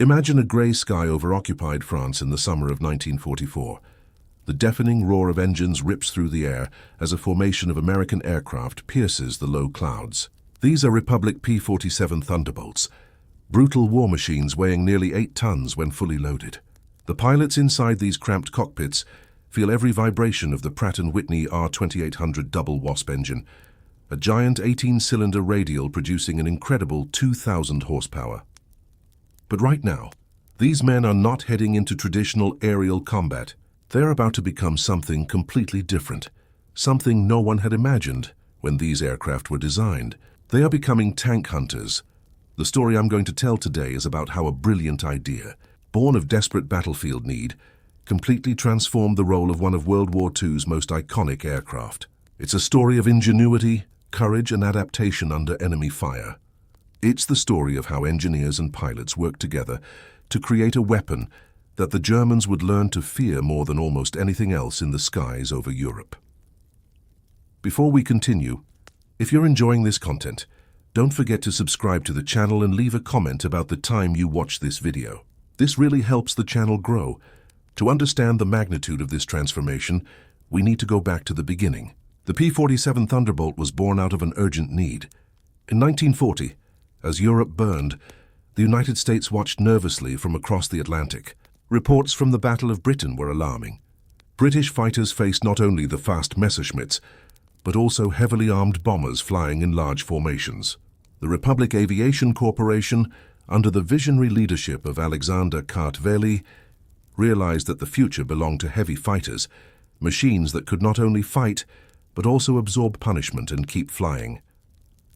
Imagine a grey sky over occupied France in the summer of 1944. The deafening roar of engines rips through the air as a formation of American aircraft pierces the low clouds. These are Republic P-47 Thunderbolts, brutal war machines weighing nearly 8 tons when fully loaded. The pilots inside these cramped cockpits feel every vibration of the Pratt & Whitney R2800 double Wasp engine, a giant 18-cylinder radial producing an incredible 2,000 horsepower. But right now, these men are not heading into traditional aerial combat. They're about to become something completely different, something no one had imagined when these aircraft were designed. They are becoming tank hunters. The story I'm going to tell today is about how a brilliant idea, born of desperate battlefield need, completely transformed the role of one of World War II's most iconic aircraft. It's a story of ingenuity, courage, and adaptation under enemy fire. It's the story of how engineers and pilots worked together to create a weapon that the Germans would learn to fear more than almost anything else in the skies over Europe. Before we continue, if you're enjoying this content, don't forget to subscribe to the channel and leave a comment about the time you watch this video. This really helps the channel grow. To understand the magnitude of this transformation, we need to go back to the beginning. The P-47 Thunderbolt was born out of an urgent need. In 1940, as Europe burned, the United States watched nervously from across the Atlantic. Reports from the Battle of Britain were alarming. British fighters faced not only the fast Messerschmitts, but also heavily armed bombers flying in large formations. The Republic Aviation Corporation, under the visionary leadership of Alexander Kartveli, realized that the future belonged to heavy fighters, machines that could not only fight, but also absorb punishment and keep flying.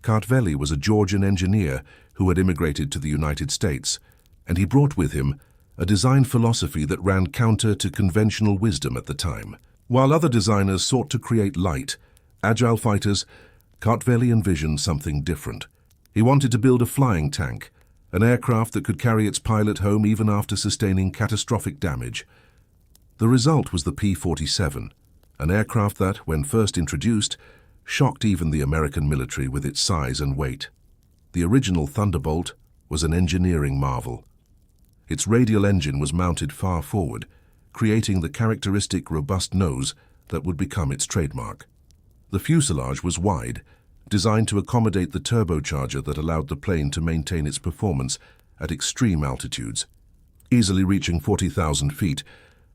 Kartveli was a Georgian engineer who had immigrated to the United States, and he brought with him a design philosophy that ran counter to conventional wisdom at the time. While other designers sought to create light, agile fighters, Kartveli envisioned something different. He wanted to build a flying tank, an aircraft that could carry its pilot home even after sustaining catastrophic damage. The result was the P-47, an aircraft that, when first introduced, shocked even the American military with its size and weight. The original Thunderbolt was an engineering marvel. Its radial engine was mounted far forward, creating the characteristic robust nose that would become its trademark. The fuselage was wide, designed to accommodate the turbocharger that allowed the plane to maintain its performance at extreme altitudes, easily reaching 40,000 feet,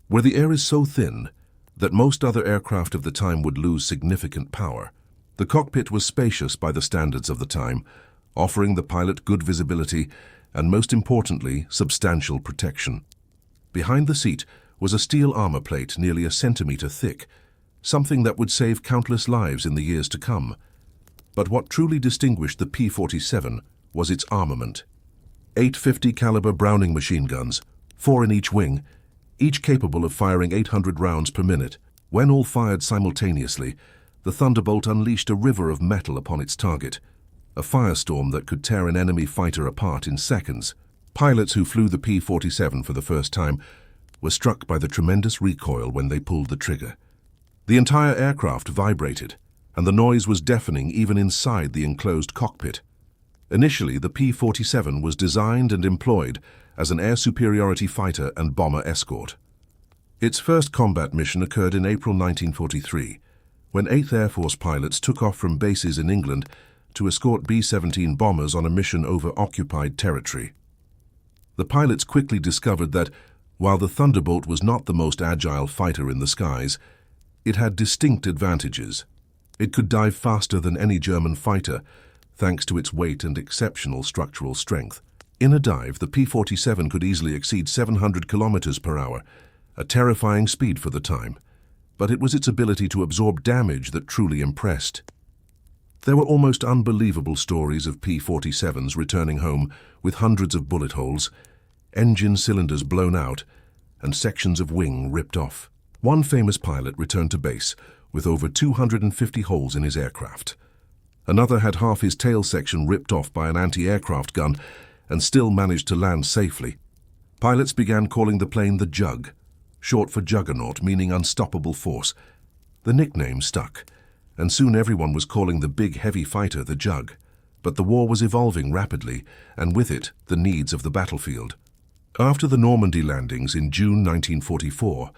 where the air is so thin that most other aircraft of the time would lose significant power. The cockpit was spacious by the standards of the time, offering the pilot good visibility and, most importantly, substantial protection. Behind the seat was a steel armor plate nearly a centimeter thick, something that would save countless lives in the years to come. But what truly distinguished the P-47 was its armament. 850 caliber Browning machine guns, 4 in each wing, each capable of firing 800 rounds per minute. When all fired simultaneously, the Thunderbolt unleashed a river of metal upon its target, a firestorm that could tear an enemy fighter apart in seconds. Pilots who flew the P-47 for the first time were struck by the tremendous recoil when they pulled the trigger. The entire aircraft vibrated, and the noise was deafening even inside the enclosed cockpit. Initially, the P-47 was designed and employed as an air superiority fighter and bomber escort. Its first combat mission occurred in April 1943, when 8th Air Force pilots took off from bases in England to escort B-17 bombers on a mission over occupied territory. The pilots quickly discovered that, while the Thunderbolt was not the most agile fighter in the skies, it had distinct advantages. It could dive faster than any German fighter, thanks to its weight and exceptional structural strength. In a dive, the P-47 could easily exceed 700 kilometers per hour, a terrifying speed for the time. But it was its ability to absorb damage that truly impressed. There were almost unbelievable stories of P-47s returning home with hundreds of bullet holes, engine cylinders blown out, and sections of wing ripped off. One famous pilot returned to base with over 250 holes in his aircraft. Another had half his tail section ripped off by an anti-aircraft gun and still managed to land safely. Pilots began calling the plane the Jug, short for juggernaut, meaning unstoppable force. The nickname stuck, and soon everyone was calling the big heavy fighter the Jug. But the war was evolving rapidly, and with it, the needs of the battlefield. After the Normandy landings in June 1944,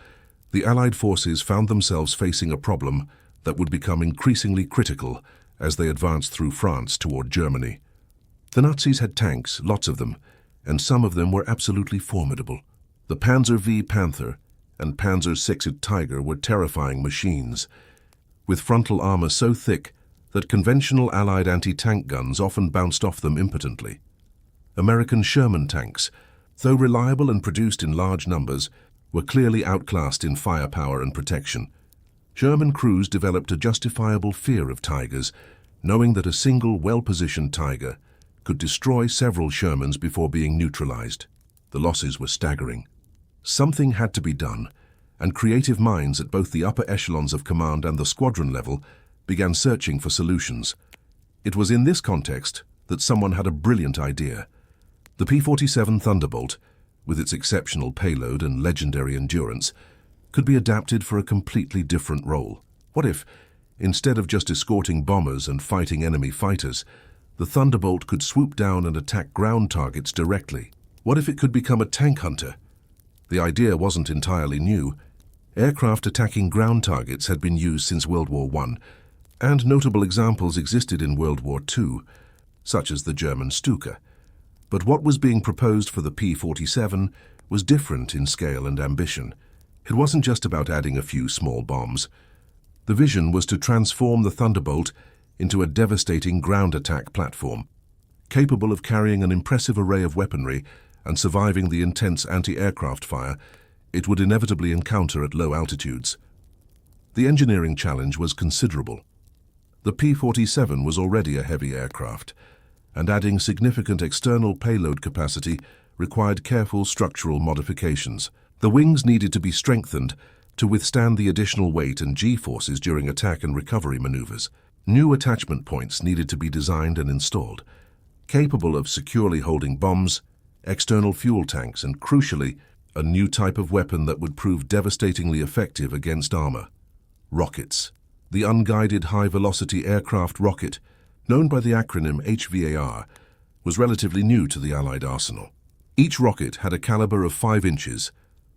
the Allied forces found themselves facing a problem that would become increasingly critical as they advanced through France toward Germany. The Nazis had tanks, lots of them, and some of them were absolutely formidable. The Panzer V Panther and Panzer VI Tiger were terrifying machines, with frontal armor so thick that conventional Allied anti-tank guns often bounced off them impotently. American Sherman tanks, though reliable and produced in large numbers, were clearly outclassed in firepower and protection. German crews developed a justifiable fear of Tigers, knowing that a single well-positioned Tiger could destroy several Shermans before being neutralized. The losses were staggering. Something had to be done, and creative minds at both the upper echelons of command and the squadron level began searching for solutions. It was in this context that someone had a brilliant idea. The P-47 Thunderbolt, with its exceptional payload and legendary endurance, could be adapted for a completely different role. What if, instead of just escorting bombers and fighting enemy fighters, the Thunderbolt could swoop down and attack ground targets directly? What if it could become a tank hunter? The idea wasn't entirely new. Aircraft attacking ground targets had been used since World War I, and notable examples existed in World War II, such as the German Stuka. But what was being proposed for the P-47 was different in scale and ambition. It wasn't just about adding a few small bombs. The vision was to transform the Thunderbolt into a devastating ground attack platform, capable of carrying an impressive array of weaponry and surviving the intense anti-aircraft fire it would inevitably encounter at low altitudes. The engineering challenge was considerable. The P-47 was already a heavy aircraft, and adding significant external payload capacity required careful structural modifications. The wings needed to be strengthened to withstand the additional weight and G-forces during attack and recovery maneuvers. New attachment points needed to be designed and installed, capable of securely holding bombs, external fuel tanks, and crucially, a new type of weapon that would prove devastatingly effective against armor: rockets. The unguided high-velocity aircraft rocket, known by the acronym HVAR, was relatively new to the Allied arsenal. Each rocket had a caliber of 5 inches,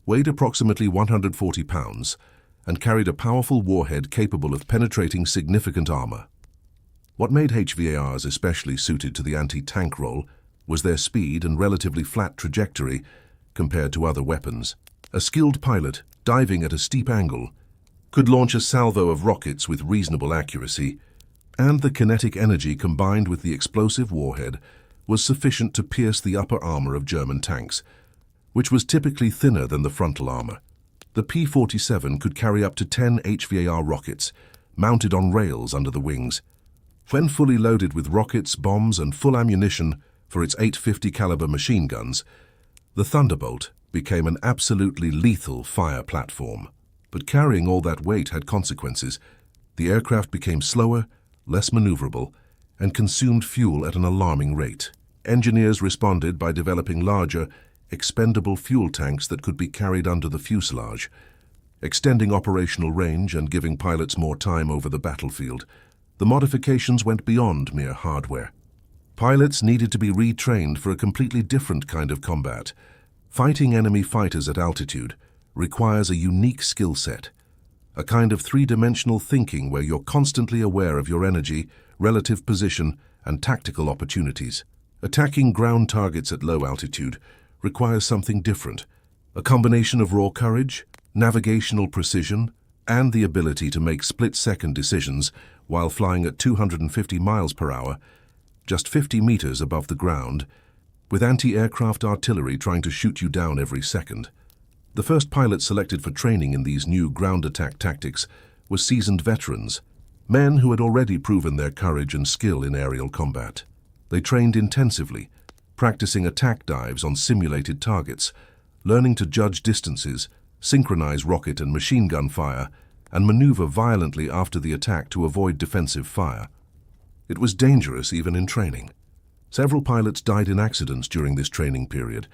weighed approximately 140 pounds, and carried a powerful warhead capable of penetrating significant armor. What made HVARs especially suited to the anti-tank role was their speed and relatively flat trajectory compared to other weapons. A skilled pilot, diving at a steep angle, could launch a salvo of rockets with reasonable accuracy, and the kinetic energy combined with the explosive warhead was sufficient to pierce the upper armor of German tanks, which was typically thinner than the frontal armor. The P-47 could carry up to 10 HVAR rockets, mounted on rails under the wings. When fully loaded with rockets, bombs, and full ammunition for its 850 caliber machine guns, the Thunderbolt became an absolutely lethal fire platform. But carrying all that weight had consequences. The aircraft became slower, less maneuverable, and consumed fuel at an alarming rate. Engineers responded by developing larger, expendable fuel tanks that could be carried under the fuselage, extending operational range and giving pilots more time over the battlefield. The modifications went beyond mere hardware. Pilots needed to be retrained for a completely different kind of combat. Fighting enemy fighters at altitude requires a unique skill set, a kind of three-dimensional thinking where you're constantly aware of your energy, relative position, and tactical opportunities. Attacking ground targets at low altitude requires something different, a combination of raw courage, navigational precision, and the ability to make split-second decisions while flying at 250 miles per hour, just 50 meters above the ground, with anti-aircraft artillery trying to shoot you down every second. The first pilots selected for training in these new ground attack tactics were seasoned veterans, men who had already proven their courage and skill in aerial combat. They trained intensively, practicing attack dives on simulated targets, learning to judge distances, synchronize rocket and machine gun fire, and maneuver violently after the attack to avoid defensive fire. It was dangerous even in training. Several pilots died in accidents during this training period,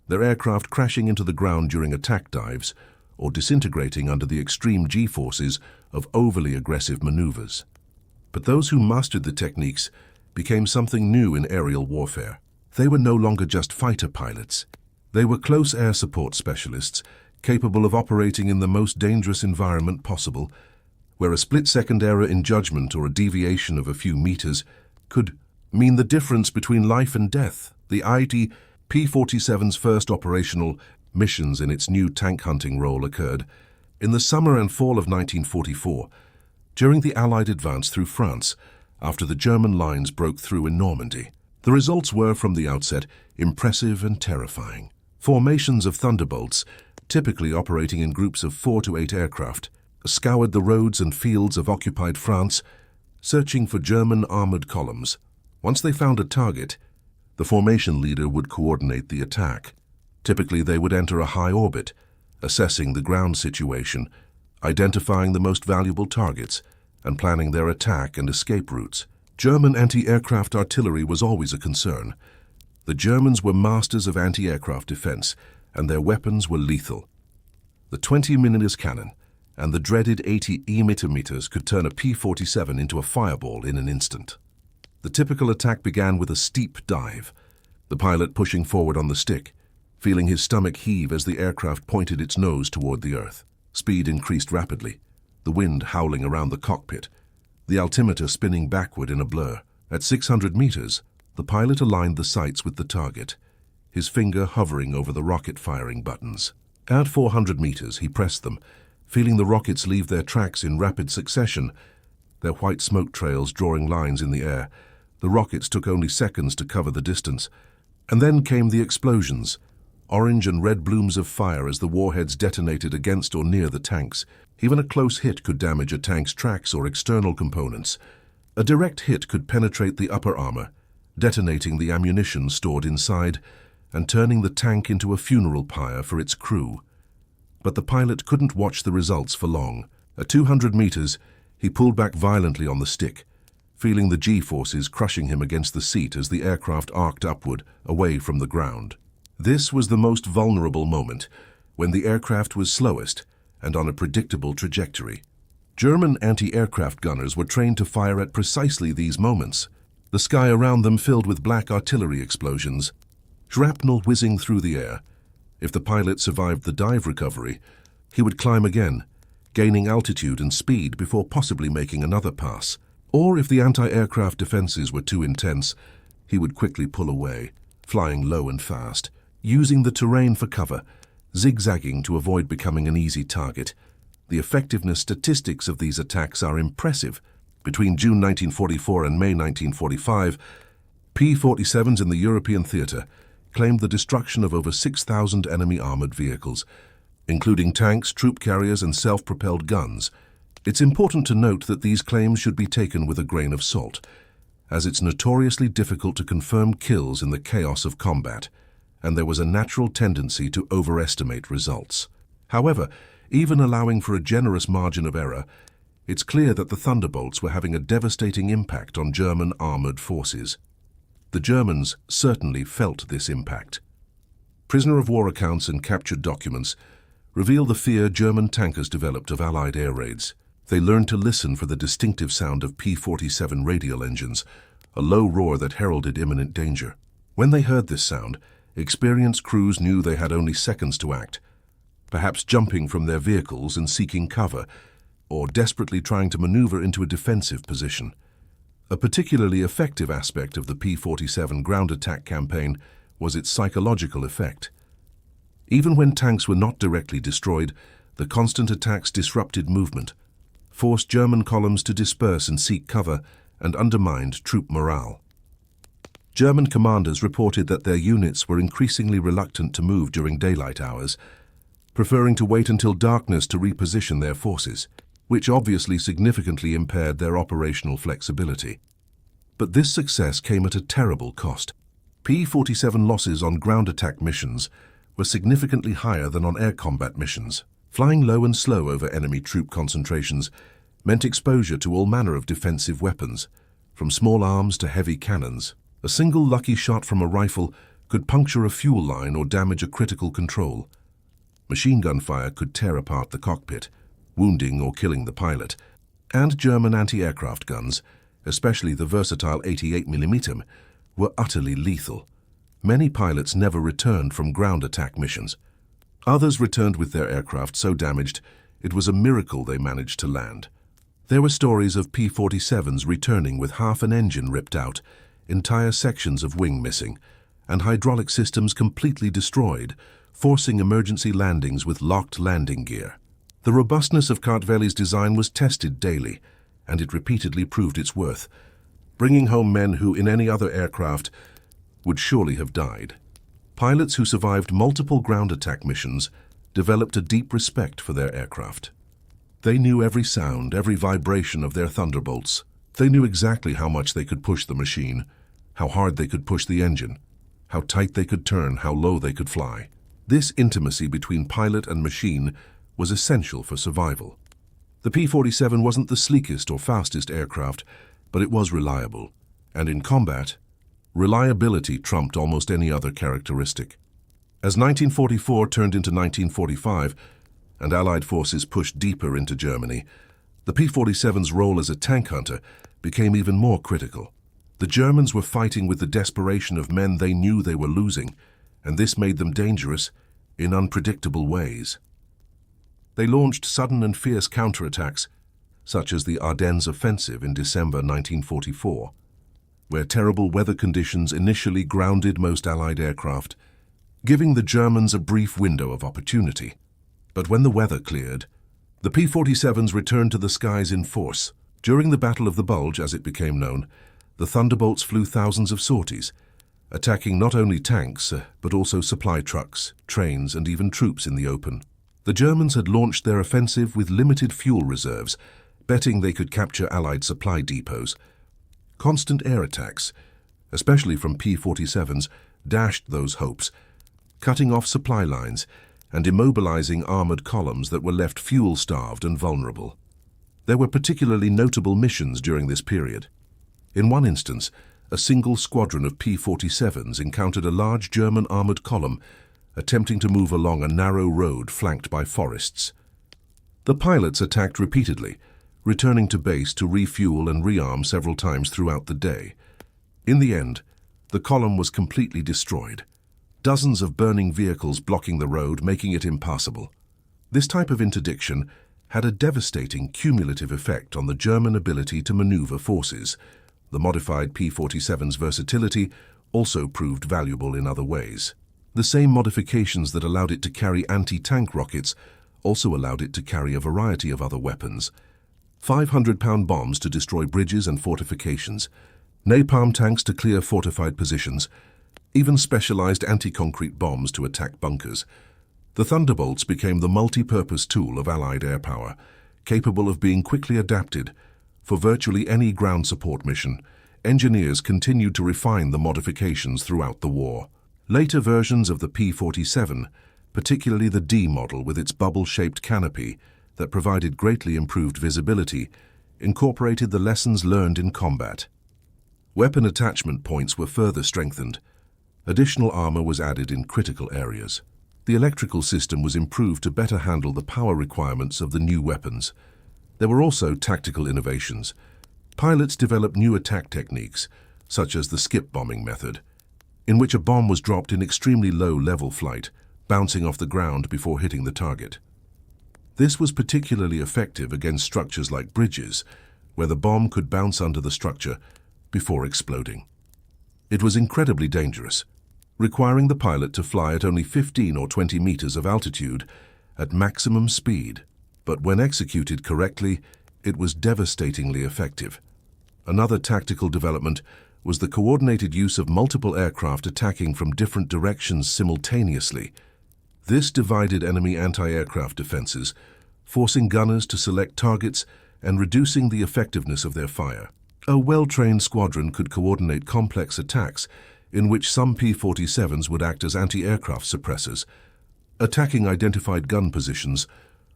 their aircraft crashing into the ground during attack dives or disintegrating under the extreme G-forces of overly aggressive maneuvers. But those who mastered the techniques became something new in aerial warfare. They were no longer just fighter pilots. They were close air support specialists, capable of operating in the most dangerous environment possible, where a split-second error in judgment or a deviation of a few meters could mean the difference between life and death. The IT P-47's first operational missions in its new tank hunting role occurred in the summer and fall of 1944, during the Allied advance through France, after the German lines broke through in Normandy. The results were, from the outset, impressive and terrifying. Formations of Thunderbolts, typically operating in groups of 4 to 8 aircraft, scoured the roads and fields of occupied France, searching for German armored columns. Once they found a target, the formation leader would coordinate the attack. Typically, they would enter a high orbit, assessing the ground situation, identifying the most valuable targets, and planning their attack and escape routes. German anti-aircraft artillery was always a concern. The Germans were masters of anti-aircraft defense, and their weapons were lethal. The 20mm cannon and the dreaded 80 mm could turn a P-47 into a fireball in an instant. The typical attack began with a steep dive, the pilot pushing forward on the stick, feeling his stomach heave as the aircraft pointed its nose toward the earth. Speed increased rapidly, the wind howling around the cockpit, the altimeter spinning backward in a blur. At 600 meters, the pilot aligned the sights with the target, his finger hovering over the rocket firing buttons. At 400 meters, he pressed them, feeling the rockets leave their tracks in rapid succession, their white smoke trails drawing lines in the air. The rockets took only seconds to cover the distance. And then came the explosions, orange and red blooms of fire as the warheads detonated against or near the tanks. Even a close hit could damage a tank's tracks or external components. A direct hit could penetrate the upper armor, detonating the ammunition stored inside and turning the tank into a funeral pyre for its crew. But the pilot couldn't watch the results for long. At 200 meters, he pulled back violently on the stick, feeling the G-forces crushing him against the seat as the aircraft arced upward, away from the ground. This was the most vulnerable moment, when the aircraft was slowest and on a predictable trajectory. German anti-aircraft gunners were trained to fire at precisely these moments, the sky around them filled with black artillery explosions, shrapnel whizzing through the air. If the pilot survived the dive recovery, he would climb again, gaining altitude and speed before possibly making another pass. Or if the anti-aircraft defenses were too intense, he would quickly pull away, flying low and fast, using the terrain for cover, zigzagging to avoid becoming an easy target. The effectiveness statistics of these attacks are impressive. Between June 1944 and May 1945, P-47s in the European theater claimed the destruction of over 6,000 enemy armored vehicles, including tanks, troop carriers, and self-propelled guns. It's important to note that these claims should be taken with a grain of salt, as it's notoriously difficult to confirm kills in the chaos of combat, and there was a natural tendency to overestimate results. However, even allowing for a generous margin of error, it's clear that the Thunderbolts were having a devastating impact on German armored forces. The Germans certainly felt this impact. Prisoner of war accounts and captured documents reveal the fear German tankers developed of Allied air raids. They learned to listen for the distinctive sound of P-47 radial engines, a low roar that heralded imminent danger. When they heard this sound, experienced crews knew they had only seconds to act, perhaps jumping from their vehicles and seeking cover, or desperately trying to maneuver into a defensive position. A particularly effective aspect of the P-47 ground attack campaign was its psychological effect. Even when tanks were not directly destroyed, the constant attacks disrupted movement, forced German columns to disperse and seek cover, and undermined troop morale. German commanders reported that their units were increasingly reluctant to move during daylight hours, preferring to wait until darkness to reposition their forces, which obviously significantly impaired their operational flexibility. But this success came at a terrible cost. P-47 losses on ground attack missions were significantly higher than on air combat missions. Flying low and slow over enemy troop concentrations meant exposure to all manner of defensive weapons, from small arms to heavy cannons. A single lucky shot from a rifle could puncture a fuel line or damage a critical control. Machine gun fire could tear apart the cockpit, wounding or killing the pilot. And German anti-aircraft guns, especially the versatile 88mm, were utterly lethal, Many pilots never returned from ground attack missions. Others returned with their aircraft so damaged it was a miracle they managed to land. There were stories of P-47s returning with half an engine ripped out, entire sections of wing missing, and hydraulic systems completely destroyed, forcing emergency landings with locked landing gear. The robustness of Kartvelli's design was tested daily, and it repeatedly proved its worth, bringing home men who, in any other aircraft, would surely have died. Pilots who survived multiple ground attack missions developed a deep respect for their aircraft. They knew every sound, every vibration of their Thunderbolts. They knew exactly how much they could push the machine, how hard they could push the engine, how tight they could turn, how low they could fly. This intimacy between pilot and machine was essential for survival. The P-47 wasn't the sleekest or fastest aircraft, but it was reliable, and in combat, reliability trumped almost any other characteristic. As 1944 turned into 1945, and Allied forces pushed deeper into Germany, the P-47's role as a tank hunter became even more critical. The Germans were fighting with the desperation of men they knew they were losing, and this made them dangerous in unpredictable ways. They launched sudden and fierce counterattacks, such as the Ardennes Offensive in December 1944, where terrible weather conditions initially grounded most Allied aircraft, giving the Germans a brief window of opportunity. But when the weather cleared, the P-47s returned to the skies in force. During the Battle of the Bulge, as it became known, the Thunderbolts flew thousands of sorties, attacking not only tanks, but also supply trucks, trains, and even troops in the open. The Germans had launched their offensive with limited fuel reserves, betting they could capture Allied supply depots. Constant air attacks, especially from P-47s, dashed those hopes, cutting off supply lines and immobilizing armored columns that were left fuel-starved and vulnerable. There were particularly notable missions during this period. In one instance, a single squadron of P-47s encountered a large German armored column attempting to move along a narrow road flanked by forests. The pilots attacked repeatedly, returning to base to refuel and rearm several times throughout the day. In the end, the column was completely destroyed, dozens of burning vehicles blocking the road, making it impassable. This type of interdiction had a devastating cumulative effect on the German ability to maneuver forces. The modified P-47's versatility also proved valuable in other ways. The same modifications that allowed it to carry anti-tank rockets also allowed it to carry a variety of other weapons. 500-pound bombs to destroy bridges and fortifications, napalm tanks to clear fortified positions, even specialized anti-concrete bombs to attack bunkers. The Thunderbolts became the multi-purpose tool of Allied air power, capable of being quickly adapted for virtually any ground support mission. Engineers continued to refine the modifications throughout the war. Later versions of the P-47, particularly the D model with its bubble-shaped canopy that provided greatly improved visibility, incorporated the lessons learned in combat. Weapon attachment points were further strengthened. Additional armor was added in critical areas. The electrical system was improved to better handle the power requirements of the new weapons. There were also tactical innovations. Pilots developed new attack techniques, such as the skip bombing method, in which a bomb was dropped in extremely low-level flight, bouncing off the ground before hitting the target. This was particularly effective against structures like bridges, where the bomb could bounce under the structure before exploding. It was incredibly dangerous, requiring the pilot to fly at only 15 or 20 meters of altitude at maximum speed, but when executed correctly, it was devastatingly effective. Another tactical development was the coordinated use of multiple aircraft attacking from different directions simultaneously. This divided enemy anti-aircraft defenses, forcing gunners to select targets and reducing the effectiveness of their fire. A well-trained squadron could coordinate complex attacks in which some P-47s would act as anti-aircraft suppressors, attacking identified gun positions,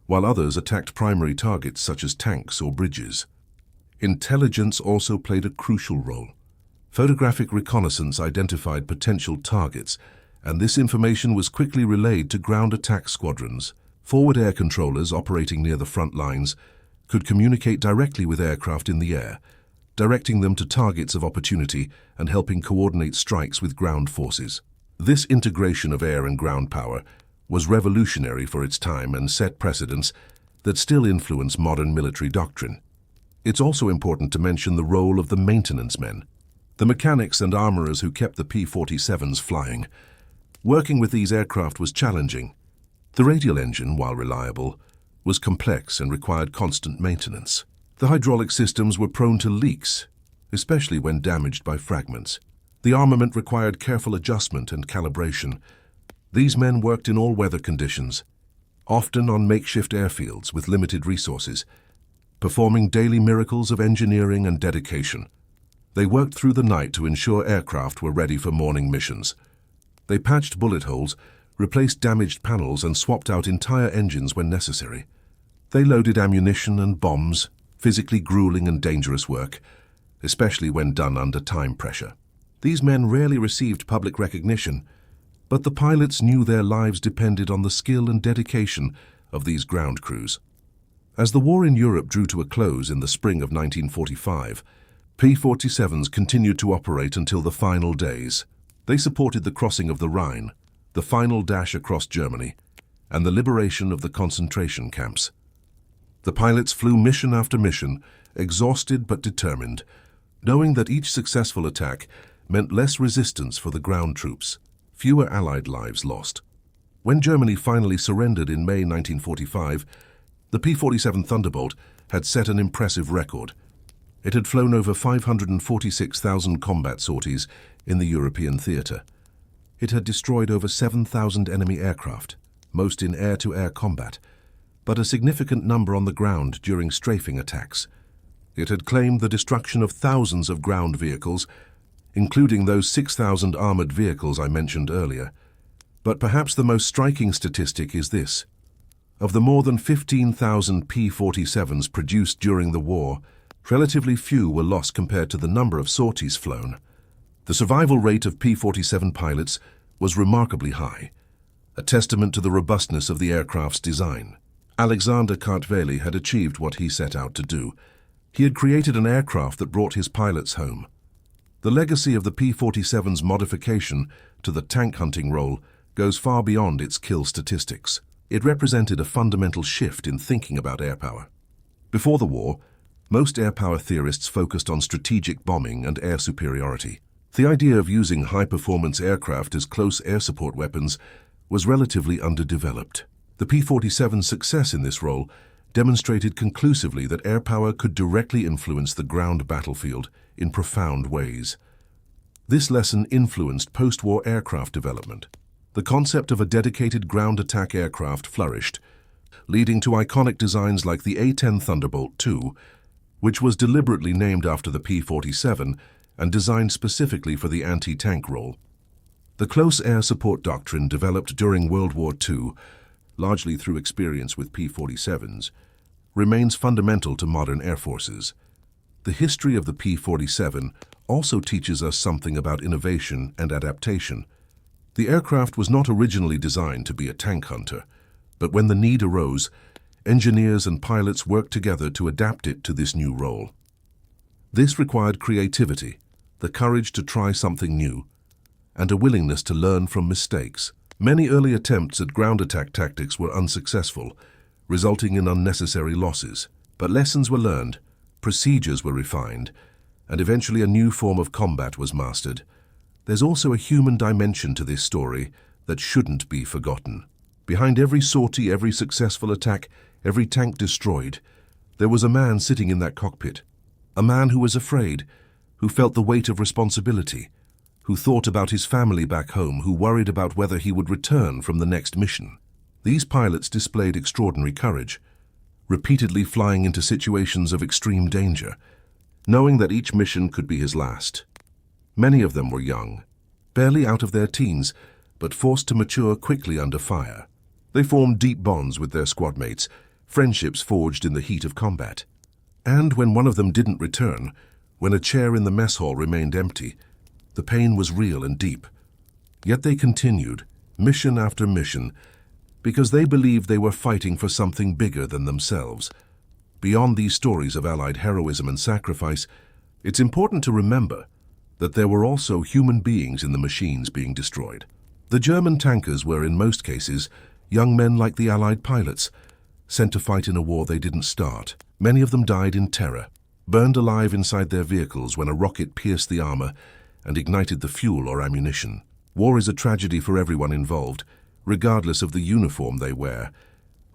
while others attacked primary targets such as tanks or bridges. Intelligence also played a crucial role. Photographic reconnaissance identified potential targets, and this information was quickly relayed to ground attack squadrons. Forward air controllers operating near the front lines could communicate directly with aircraft in the air, directing them to targets of opportunity and helping coordinate strikes with ground forces. This integration of air and ground power was revolutionary for its time and set precedents that still influence modern military doctrine. It's also important to mention the role of the maintenance men, the mechanics and armorers who kept the P-47s flying. Working with these aircraft was challenging. The radial engine, while reliable, was complex and required constant maintenance. The hydraulic systems were prone to leaks, especially when damaged by fragments. The armament required careful adjustment and calibration. These men worked in all weather conditions, often on makeshift airfields with limited resources, performing daily miracles of engineering and dedication. They worked through the night to ensure aircraft were ready for morning missions. They patched bullet holes, replaced damaged panels, and swapped out entire engines when necessary. They loaded ammunition and bombs, physically grueling and dangerous work, especially when done under time pressure. These men rarely received public recognition, but the pilots knew their lives depended on the skill and dedication of these ground crews. As the war in Europe drew to a close in the spring of 1945, P-47s continued to operate until the final days. They supported the crossing of the Rhine, the final dash across Germany, and the liberation of the concentration camps. The pilots flew mission after mission, exhausted but determined, knowing that each successful attack meant less resistance for the ground troops, fewer Allied lives lost. When Germany finally surrendered in May 1945, the P-47 Thunderbolt had set an impressive record. It had flown over 546,000 combat sorties in the European theater. It had destroyed over 7,000 enemy aircraft, most in air-to-air combat, but a significant number on the ground during strafing attacks. It had claimed the destruction of thousands of ground vehicles, including those 6,000 armored vehicles I mentioned earlier. But perhaps the most striking statistic is this. Of the more than 15,000 P-47s produced during the war, relatively few were lost compared to the number of sorties flown. The survival rate of P-47 pilots was remarkably high, a testament to the robustness of the aircraft's design. Alexander Kartveli had achieved what he set out to do. He had created an aircraft that brought his pilots home. The legacy of the P-47's modification to the tank hunting role goes far beyond its kill statistics. It represented a fundamental shift in thinking about air power. Before the war, most air power theorists focused on strategic bombing and air superiority. The idea of using high-performance aircraft as close air support weapons was relatively underdeveloped. The P-47's success in this role demonstrated conclusively that air power could directly influence the ground battlefield in profound ways. This lesson influenced post-war aircraft development. The concept of a dedicated ground attack aircraft flourished, leading to iconic designs like the A-10 Thunderbolt II, which was deliberately named after the P-47 and designed specifically for the anti-tank role. The close air support doctrine developed during World War II, largely through experience with P-47s, remains fundamental to modern air forces. The history of the P-47 also teaches us something about innovation and adaptation. The aircraft was not originally designed to be a tank hunter, but when the need arose, engineers and pilots worked together to adapt it to this new role. This required creativity, the courage to try something new, and a willingness to learn from mistakes. Many early attempts at ground attack tactics were unsuccessful, resulting in unnecessary losses. But lessons were learned, procedures were refined, and eventually a new form of combat was mastered. There's also a human dimension to this story that shouldn't be forgotten. Behind every sortie, every successful attack, every tank destroyed, there was a man sitting in that cockpit. A man who was afraid, who felt the weight of responsibility, who thought about his family back home, who worried about whether he would return from the next mission. These pilots displayed extraordinary courage, repeatedly flying into situations of extreme danger, knowing that each mission could be his last. Many of them were young, barely out of their teens, but forced to mature quickly under fire. They formed deep bonds with their squad mates, friendships forged in the heat of combat. And when one of them didn't return, when a chair in the mess hall remained empty, the pain was real and deep. Yet they continued, mission after mission, because they believed they were fighting for something bigger than themselves. Beyond these stories of Allied heroism and sacrifice, it's important to remember that there were also human beings in the machines being destroyed. The German tankers were, in most cases, young men like the Allied pilots, sent to fight in a war they didn't start. Many of them died in terror, burned alive inside their vehicles when a rocket pierced the armor and ignited the fuel or ammunition. War is a tragedy for everyone involved, regardless of the uniform they wear.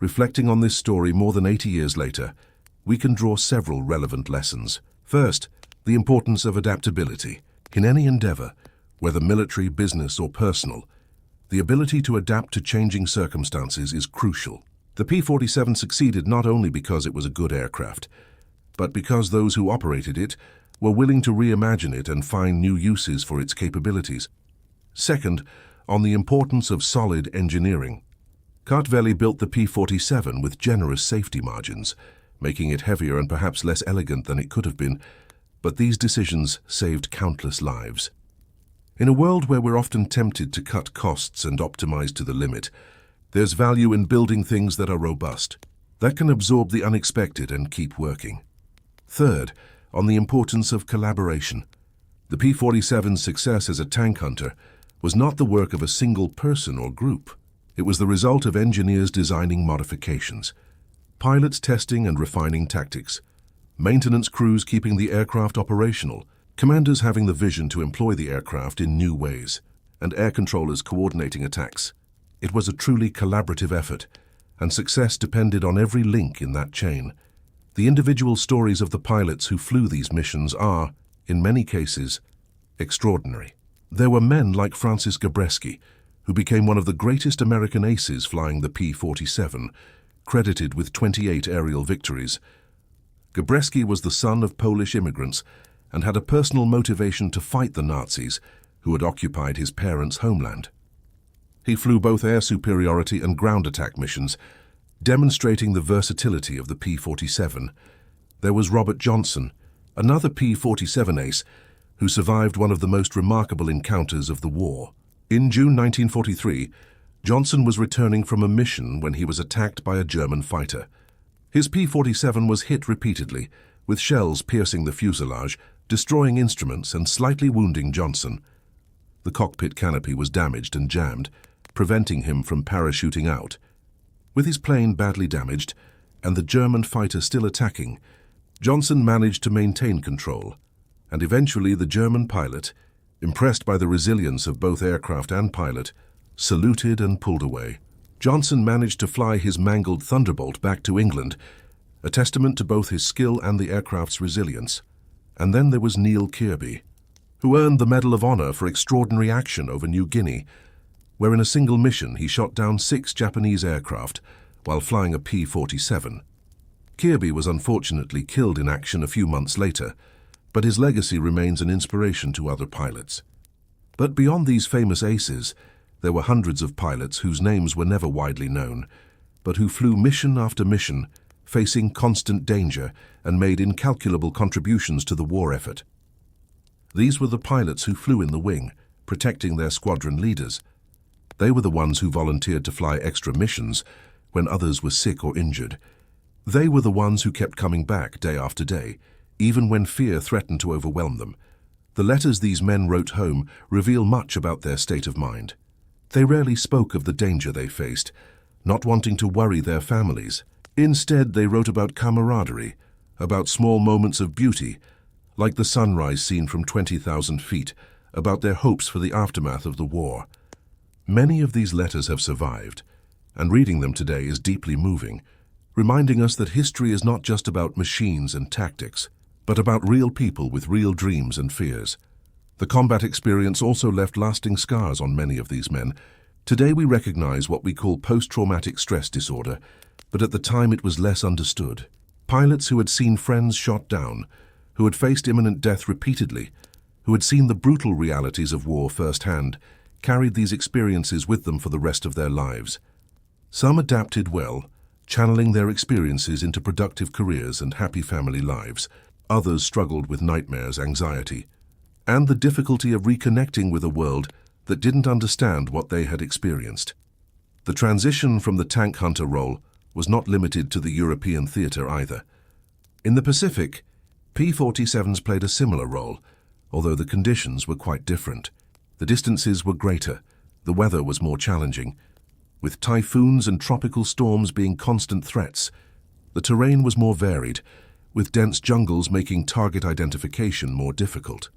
Reflecting on this story more than 80 years later, we can draw several relevant lessons. First, the importance of adaptability. In any endeavor, whether military, business, or personal, the ability to adapt to changing circumstances is crucial. The P-47 succeeded not only because it was a good aircraft, but because those who operated it were willing to reimagine it and find new uses for its capabilities. Second, on the importance of solid engineering. Kartveli built the P-47 with generous safety margins, making it heavier and perhaps less elegant than it could have been, but these decisions saved countless lives. In a world where we're often tempted to cut costs and optimize to the limit, there's value in building things that are robust, that can absorb the unexpected and keep working. Third, on the importance of collaboration. The P-47's success as a tank hunter was not the work of a single person or group. It was the result of engineers designing modifications, pilots testing and refining tactics, maintenance crews keeping the aircraft operational, commanders having the vision to employ the aircraft in new ways, and air controllers coordinating attacks. It was a truly collaborative effort, and success depended on every link in that chain. The individual stories of the pilots who flew these missions are, in many cases, extraordinary. There were men like Francis Gabreski, who became one of the greatest American aces flying the P-47, credited with 28 aerial victories. Gabreski was the son of Polish immigrants and had a personal motivation to fight the Nazis who had occupied his parents' homeland. He flew both air superiority and ground attack missions, demonstrating the versatility of the P-47. There was Robert Johnson, another P-47 ace, who survived one of the most remarkable encounters of the war. In June 1943, Johnson was returning from a mission when he was attacked by a German fighter. His P-47 was hit repeatedly, with shells piercing the fuselage, destroying instruments and slightly wounding Johnson. The cockpit canopy was damaged and jammed, preventing him from parachuting out. With his plane badly damaged and the German fighter still attacking, Johnson managed to maintain control, and eventually the German pilot, impressed by the resilience of both aircraft and pilot, saluted and pulled away. Johnson managed to fly his mangled Thunderbolt back to England, a testament to both his skill and the aircraft's resilience. And then there was Neil Kirby, who earned the Medal of Honor for extraordinary action over New Guinea, where in a single mission he shot down 6 Japanese aircraft while flying a P-47. Kirby was unfortunately killed in action a few months later, but his legacy remains an inspiration to other pilots. But beyond these famous aces, there were hundreds of pilots whose names were never widely known, but who flew mission after mission, facing constant danger and made incalculable contributions to the war effort. These were the pilots who flew in the wing, protecting their squadron leaders. They were the ones who volunteered to fly extra missions when others were sick or injured. They were the ones who kept coming back day after day, even when fear threatened to overwhelm them. The letters these men wrote home reveal much about their state of mind. They rarely spoke of the danger they faced, not wanting to worry their families. Instead, they wrote about camaraderie, about small moments of beauty, like the sunrise seen from 20,000 feet, about their hopes for the aftermath of the war. Many of these letters have survived, and reading them today is deeply moving, reminding us that history is not just about machines and tactics, but about real people with real dreams and fears. The combat experience also left lasting scars on many of these men. Today we recognize what we call post-traumatic stress disorder, but at the time it was less understood. Pilots who had seen friends shot down, who had faced imminent death repeatedly, who had seen the brutal realities of war firsthand, carried these experiences with them for the rest of their lives. Some adapted well, channeling their experiences into productive careers and happy family lives. Others struggled with nightmares, anxiety, and the difficulty of reconnecting with a world that didn't understand what they had experienced. The transition from the tank hunter role was not limited to the European theater either. In the Pacific, P-47s played a similar role, although the conditions were quite different. The distances were greater, The weather was more challenging, with typhoons and tropical storms being constant threats. The terrain was more varied, with dense jungles making target identification more difficult.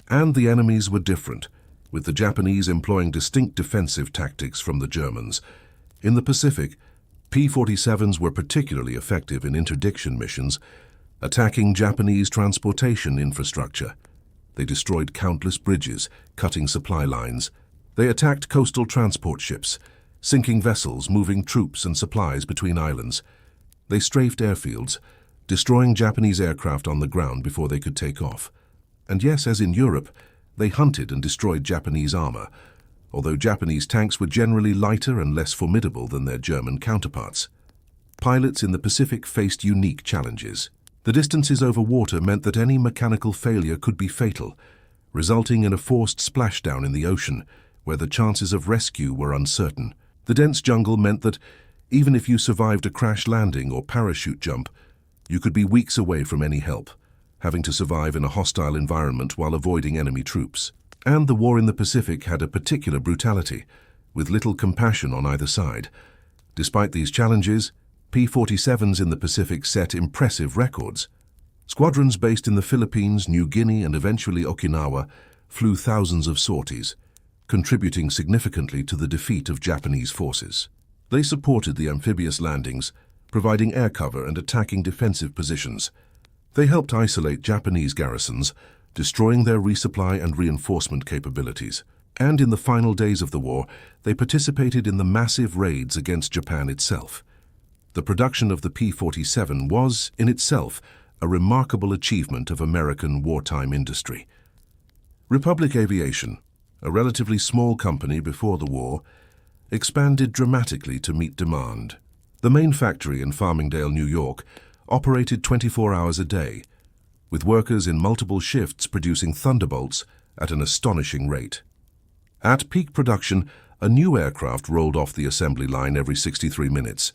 And the enemies were different, with the Japanese employing distinct defensive tactics from the Germans. In the Pacific, P-47s were particularly effective in interdiction missions, attacking Japanese transportation infrastructure. They destroyed countless bridges, cutting supply lines. They attacked coastal transport ships, sinking vessels moving troops and supplies between islands. They strafed airfields, destroying Japanese aircraft on the ground before they could take off. And yes, as in Europe, they hunted and destroyed Japanese armor, although Japanese tanks were generally lighter and less formidable than their German counterparts. Pilots in the Pacific faced unique challenges. The distances over water meant that any mechanical failure could be fatal, resulting in a forced splashdown in the ocean, where the chances of rescue were uncertain. The dense jungle meant that, even if you survived a crash landing or parachute jump, you could be weeks away from any help, having to survive in a hostile environment while avoiding enemy troops. And the war in the Pacific had a particular brutality, with little compassion on either side. Despite these challenges, P-47s in the Pacific set impressive records. Squadrons based in the Philippines, New Guinea, and eventually Okinawa flew thousands of sorties, contributing significantly to the defeat of Japanese forces. They supported the amphibious landings, providing air cover and attacking defensive positions. They helped isolate Japanese garrisons, destroying their resupply and reinforcement capabilities. And in the final days of the war, they participated in the massive raids against Japan itself. The production of the P-47 was, in itself, a remarkable achievement of American wartime industry. Republic Aviation, a relatively small company before the war, expanded dramatically to meet demand. The main factory in Farmingdale, New York, operated 24 hours a day, with workers in multiple shifts producing Thunderbolts at an astonishing rate. At peak production, a new aircraft rolled off the assembly line every 63 minutes.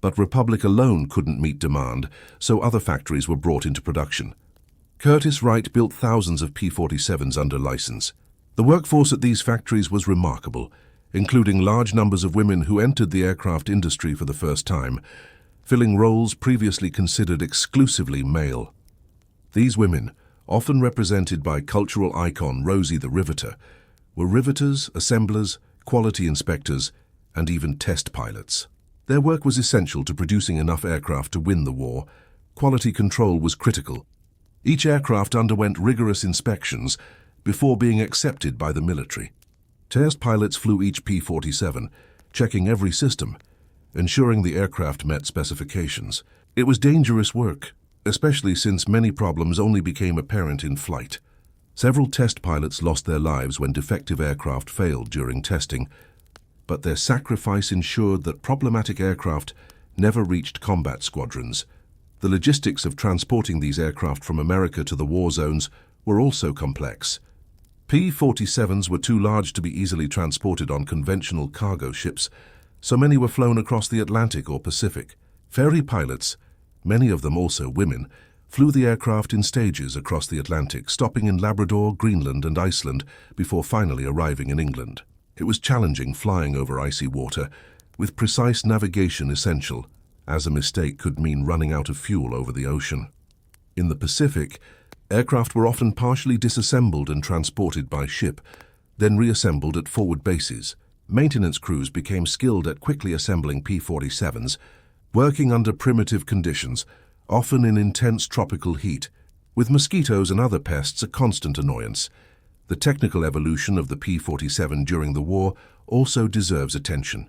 But Republic alone couldn't meet demand, so other factories were brought into production. Curtiss Wright built thousands of P-47s under license. The workforce at these factories was remarkable, including large numbers of women who entered the aircraft industry for the first time, filling roles previously considered exclusively male. These women, often represented by cultural icon Rosie the Riveter, were riveters, assemblers, quality inspectors, and even test pilots. Their work was essential to producing enough aircraft to win the war. Quality control was critical. Each aircraft underwent rigorous inspections before being accepted by the military. Test pilots flew each P-47, checking every system, ensuring the aircraft met specifications. It was dangerous work, especially since many problems only became apparent in flight. Several test pilots lost their lives when defective aircraft failed during testing, but their sacrifice ensured that problematic aircraft never reached combat squadrons. The logistics of transporting these aircraft from America to the war zones were also complex. P-47s were too large to be easily transported on conventional cargo ships, so many were flown across the Atlantic or Pacific. Ferry pilots, many of them also women, flew the aircraft in stages across the Atlantic, stopping in Labrador, Greenland, and Iceland before finally arriving in England. It was challenging flying over icy water, with precise navigation essential, as a mistake could mean running out of fuel over the ocean. In the Pacific, aircraft were often partially disassembled and transported by ship, then reassembled at forward bases. Maintenance crews became skilled at quickly assembling P-47s, working under primitive conditions, often in intense tropical heat, with mosquitoes and other pests a constant annoyance. The technical evolution of the P-47 during the war also deserves attention.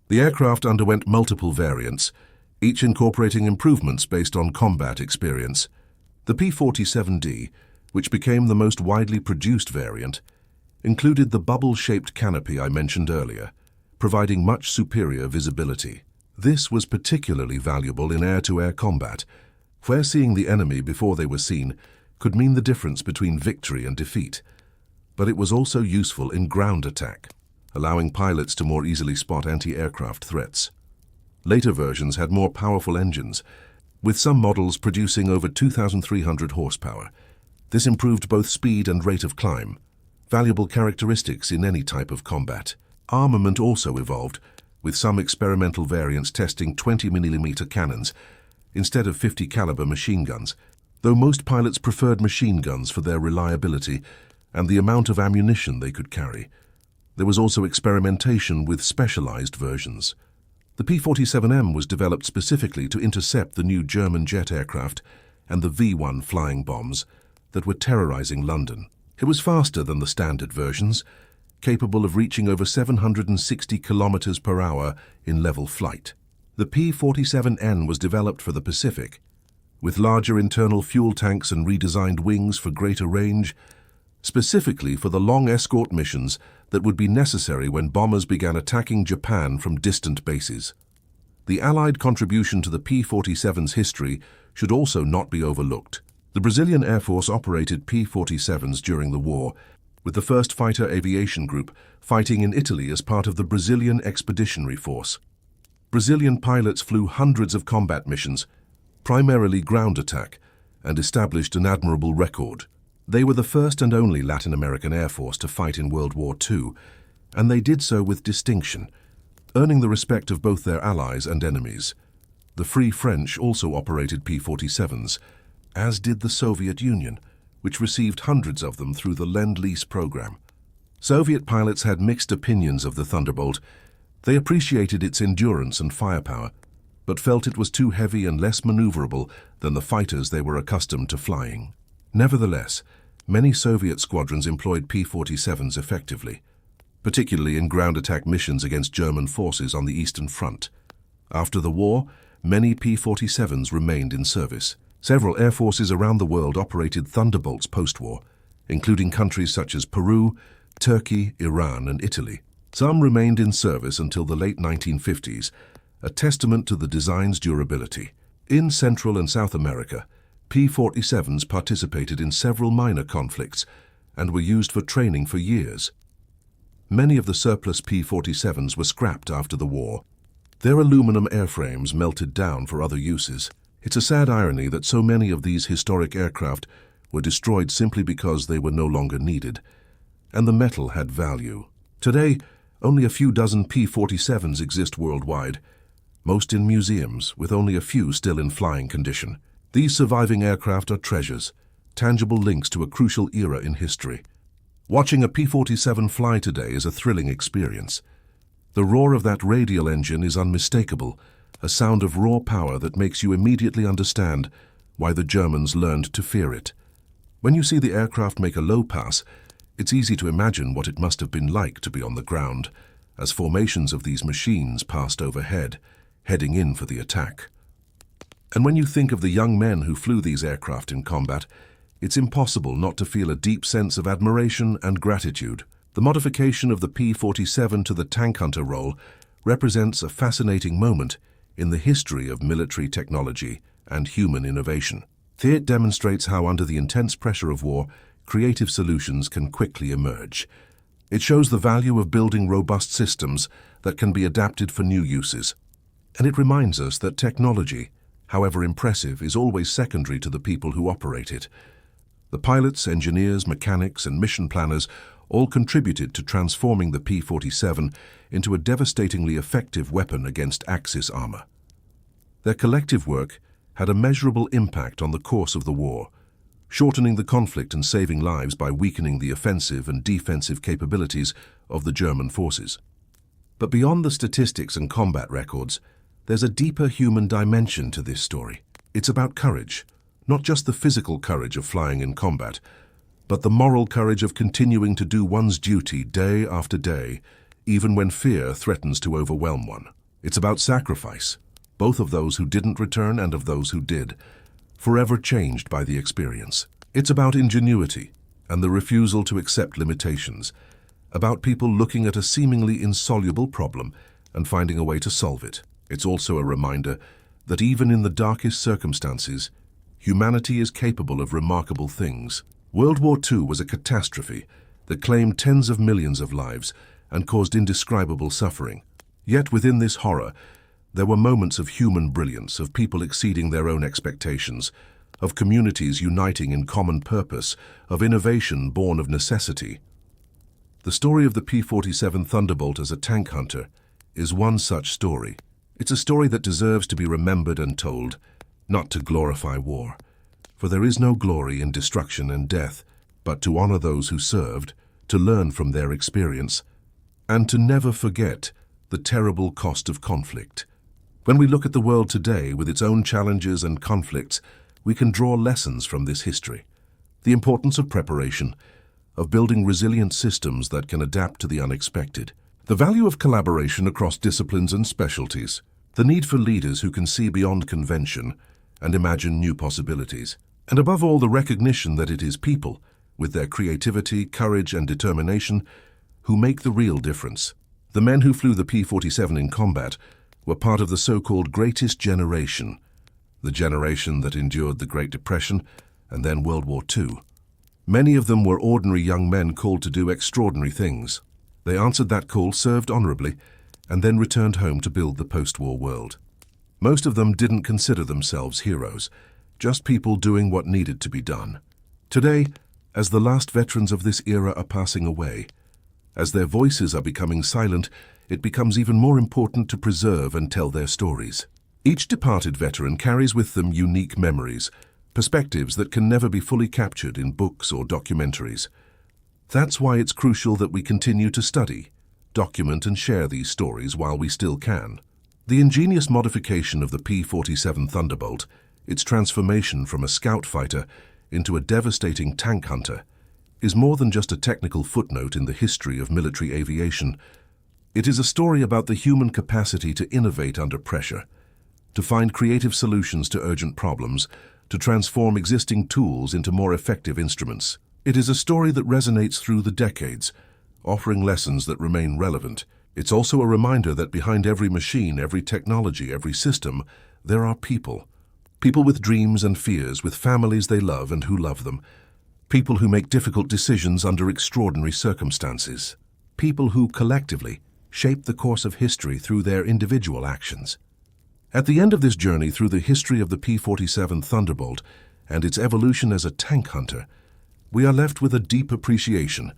The aircraft underwent multiple variants, each incorporating improvements based on combat experience. The P-47D, which became the most widely produced variant, included the bubble-shaped canopy I mentioned earlier, providing much superior visibility. This was particularly valuable in air-to-air combat, where seeing the enemy before they were seen could mean the difference between victory and defeat. But it was also useful in ground attack, allowing pilots to more easily spot anti-aircraft threats. Later versions had more powerful engines, with some models producing over 2,300 horsepower. This improved both speed and rate of climb, valuable characteristics in any type of combat. Armament also evolved, with some experimental variants testing 20mm cannons instead of 50 caliber machine guns, though most pilots preferred machine guns for their reliability and the amount of ammunition they could carry. There was also experimentation with specialized versions. The P-47M was developed specifically to intercept the new German jet aircraft and the V-1 flying bombs that were terrorizing London. It was faster than the standard versions, capable of reaching over 760 kilometers per hour in level flight. The P-47N was developed for the Pacific, with larger internal fuel tanks and redesigned wings for greater range, specifically for the long escort missions that would be necessary when bombers began attacking Japan from distant bases. The Allied contribution to the P-47's history should also not be overlooked. The Brazilian Air Force operated P-47s during the war, with the 1st Fighter Aviation Group fighting in Italy as part of the Brazilian Expeditionary Force. Brazilian pilots flew hundreds of combat missions, primarily ground attack, and established an admirable record. They were the first and only Latin American Air Force to fight in World War II, and they did so with distinction, earning the respect of both their allies and enemies. The Free French also operated P-47s, as did the Soviet Union, which received hundreds of them through the Lend-Lease program. Soviet pilots had mixed opinions of the Thunderbolt. They appreciated its endurance and firepower, but felt it was too heavy and less maneuverable than the fighters they were accustomed to flying. Nevertheless, many Soviet squadrons employed P-47s effectively, particularly in ground attack missions against German forces on the Eastern Front. After the war, many P-47s remained in service. Several air forces around the world operated Thunderbolts post-war, including countries such as Peru, Turkey, Iran, and Italy. Some remained in service until the late 1950s, a testament to the design's durability. In Central and South America, P-47s participated in several minor conflicts and were used for training for years. Many of the surplus P-47s were scrapped after the war. Their aluminum airframes melted down for other uses. It's a sad irony that so many of these historic aircraft were destroyed simply because they were no longer needed, and the metal had value. Today, only a few dozen P-47s exist worldwide, most in museums, with only a few still in flying condition. These surviving aircraft are treasures, tangible links to a crucial era in history. Watching a P-47 fly today is a thrilling experience. The roar of that radial engine is unmistakable, a sound of raw power that makes you immediately understand why the Germans learned to fear it. When you see the aircraft make a low pass, it's easy to imagine what it must have been like to be on the ground, as formations of these machines passed overhead, heading in for the attack. And when you think of the young men who flew these aircraft in combat, it's impossible not to feel a deep sense of admiration and gratitude. The modification of the P-47 to the tank hunter role represents a fascinating moment in the history of military technology and human innovation. It demonstrates how, under the intense pressure of war, creative solutions can quickly emerge. It shows the value of building robust systems that can be adapted for new uses. And it reminds us that technology, however impressive, is always secondary to the people who operate it. The pilots, engineers, mechanics, and mission planners all contributed to transforming the P-47 into a devastatingly effective weapon against Axis armor. Their collective work had a measurable impact on the course of the war, shortening the conflict and saving lives by weakening the offensive and defensive capabilities of the German forces. But beyond the statistics and combat records, there's a deeper human dimension to this story. It's about courage, not just the physical courage of flying in combat, but the moral courage of continuing to do one's duty day after day, even when fear threatens to overwhelm one. It's about sacrifice, both of those who didn't return and of those who did, forever changed by the experience. It's about ingenuity and the refusal to accept limitations, about people looking at a seemingly insoluble problem and finding a way to solve it. It's also a reminder that even in the darkest circumstances, humanity is capable of remarkable things. World War II was a catastrophe that claimed tens of millions of lives and caused indescribable suffering. Yet within this horror, there were moments of human brilliance, of people exceeding their own expectations, of communities uniting in common purpose, of innovation born of necessity. The story of the P-47 Thunderbolt as a tank hunter is one such story. It's a story that deserves to be remembered and told, not to glorify war. For there is no glory in destruction and death, but to honor those who served, to learn from their experience, and to never forget the terrible cost of conflict. When we look at the world today with its own challenges and conflicts, we can draw lessons from this history. The importance of preparation, of building resilient systems that can adapt to the unexpected, the value of collaboration across disciplines and specialties, the need for leaders who can see beyond convention and imagine new possibilities, and above all, the recognition that it is people, with their creativity, courage, and determination, who make the real difference. The men who flew the P-47 in combat were part of the so-called greatest generation, the generation that endured the Great Depression and then World War II. Many of them were ordinary young men called to do extraordinary things. They answered that call, served honorably, and then returned home to build the post-war world. Most of them didn't consider themselves heroes, just people doing what needed to be done. Today, as the last veterans of this era are passing away, as their voices are becoming silent, it becomes even more important to preserve and tell their stories. Each departed veteran carries with them unique memories, perspectives that can never be fully captured in books or documentaries. That's why it's crucial that we continue to study, document and share these stories while we still can. The ingenious modification of the P-47 Thunderbolt, its transformation from a scout fighter into a devastating tank hunter, is more than just a technical footnote in the history of military aviation. It is a story about the human capacity to innovate under pressure, to find creative solutions to urgent problems, to transform existing tools into more effective instruments. It is a story that resonates through the decades, offering lessons that remain relevant. It's also a reminder that behind every machine, every technology, every system, there are people. People with dreams and fears, with families they love and who love them. People who make difficult decisions under extraordinary circumstances. People who, collectively, shape the course of history through their individual actions. At the end of this journey through the history of the P-47 Thunderbolt and its evolution as a tank hunter, we are left with a deep appreciation,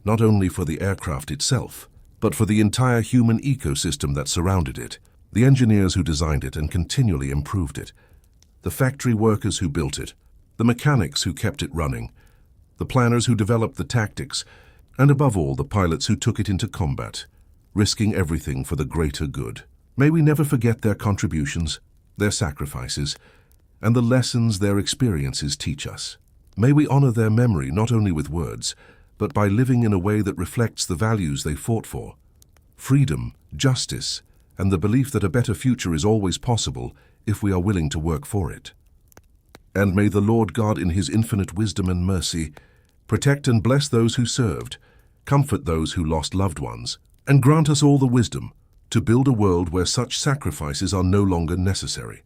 not only for the aircraft itself, but for the entire human ecosystem that surrounded it, the engineers who designed it and continually improved it, the factory workers who built it, the mechanics who kept it running, the planners who developed the tactics, and above all, the pilots who took it into combat, risking everything for the greater good. May we never forget their contributions, their sacrifices, and the lessons their experiences teach us. May we honor their memory not only with words, but by living in a way that reflects the values they fought for: freedom, justice, and the belief that a better future is always possible if we are willing to work for it. And may the Lord God in His infinite wisdom and mercy protect and bless those who served, comfort those who lost loved ones, and grant us all the wisdom to build a world where such sacrifices are no longer necessary.